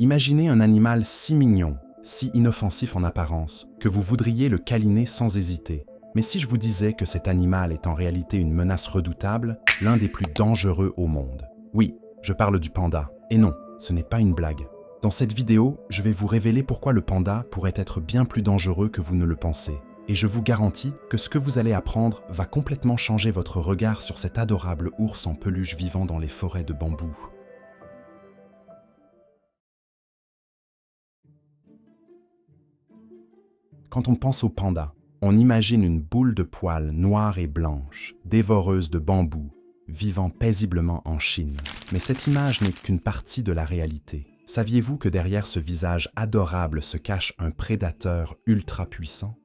Imaginez un animal si mignon, si inoffensif en apparence, que vous voudriez le câliner sans hésiter. Mais si je vous disais que cet animal est en réalité une menace redoutable, l'un des plus dangereux au monde? Oui, je parle du panda. Et non, ce n'est pas une blague. Dans cette vidéo, je vais vous révéler pourquoi le panda pourrait être bien plus dangereux que vous ne le pensez. Et je vous garantis que ce que vous allez apprendre va complètement changer votre regard sur cet adorable ours en peluche vivant dans les forêts de bambou. Quand on pense au panda, on imagine une boule de poils noire et blanche, dévoreuse de bambou, vivant paisiblement en Chine. Mais cette image n'est qu'une partie de la réalité. Saviez-vous que derrière ce visage adorable se cache un prédateur ultra puissant?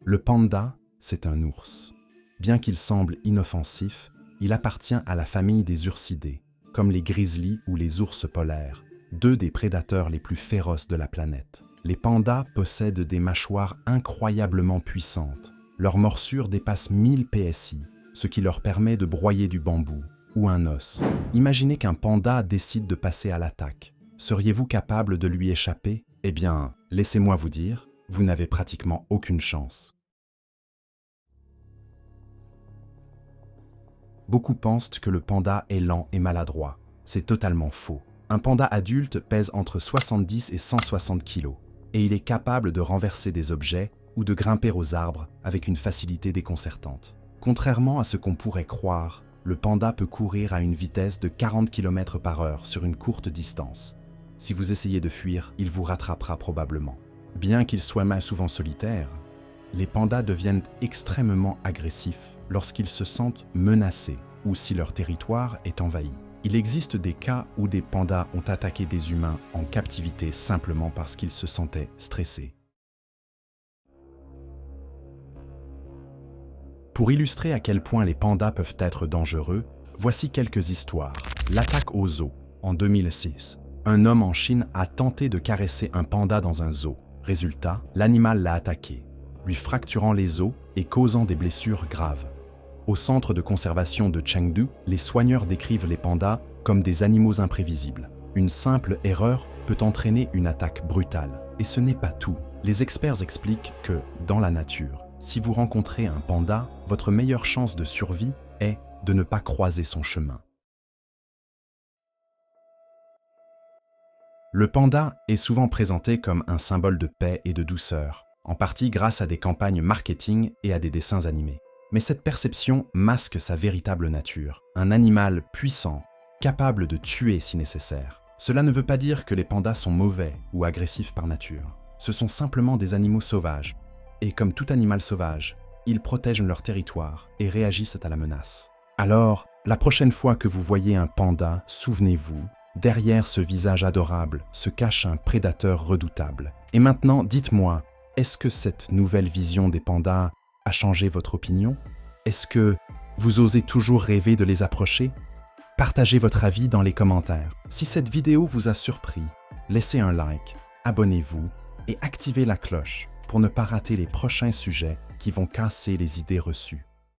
Le panda, c'est un ours. Bien qu'il semble inoffensif, il appartient à la famille des ursidés, comme les grizzlies ou les ours polaires, deux des prédateurs les plus féroces de la planète. Les pandas possèdent des mâchoires incroyablement puissantes. Leur morsure dépasse 1000 PSI, ce qui leur permet de broyer du bambou ou un os. Imaginez qu'un panda décide de passer à l'attaque. Seriez-vous capable de lui échapper? Eh bien, laissez-moi vous dire, vous n'avez pratiquement aucune chance. Beaucoup pensent que le panda est lent et maladroit. C'est totalement faux. Un panda adulte pèse entre 70 et 160 kg. Et il est capable de renverser des objets ou de grimper aux arbres avec une facilité déconcertante. Contrairement à ce qu'on pourrait croire, le panda peut courir à une vitesse de 40 km/h sur une courte distance. Si vous essayez de fuir, il vous rattrapera probablement. Bien qu'ils soient souvent solitaires, les pandas deviennent extrêmement agressifs lorsqu'ils se sentent menacés ou si leur territoire est envahi. Il existe des cas où des pandas ont attaqué des humains en captivité simplement parce qu'ils se sentaient stressés. Pour illustrer à quel point les pandas peuvent être dangereux, voici quelques histoires. L'attaque au zoo. En 2006, un homme en Chine a tenté de caresser un panda dans un zoo. Résultat, l'animal l'a attaqué, lui fracturant les os et causant des blessures graves. Au centre de conservation de Chengdu, les soigneurs décrivent les pandas comme des animaux imprévisibles. Une simple erreur peut entraîner une attaque brutale. Et ce n'est pas tout. Les experts expliquent que, dans la nature, si vous rencontrez un panda, votre meilleure chance de survie est de ne pas croiser son chemin. Le panda est souvent présenté comme un symbole de paix et de douceur, en partie grâce à des campagnes marketing et à des dessins animés. Mais cette perception masque sa véritable nature, un animal puissant, capable de tuer si nécessaire. Cela ne veut pas dire que les pandas sont mauvais ou agressifs par nature. Ce sont simplement des animaux sauvages. Et comme tout animal sauvage, ils protègent leur territoire et réagissent à la menace. Alors, la prochaine fois que vous voyez un panda, souvenez-vous, derrière ce visage adorable se cache un prédateur redoutable. Et maintenant, dites-moi, est-ce que cette nouvelle vision des pandas a changé votre opinion? Est-ce que vous osez toujours rêver de les approcher? Partagez votre avis dans les commentaires. Si cette vidéo vous a surpris, laissez un like, abonnez-vous et activez la cloche pour ne pas rater les prochains sujets qui vont casser les idées reçues.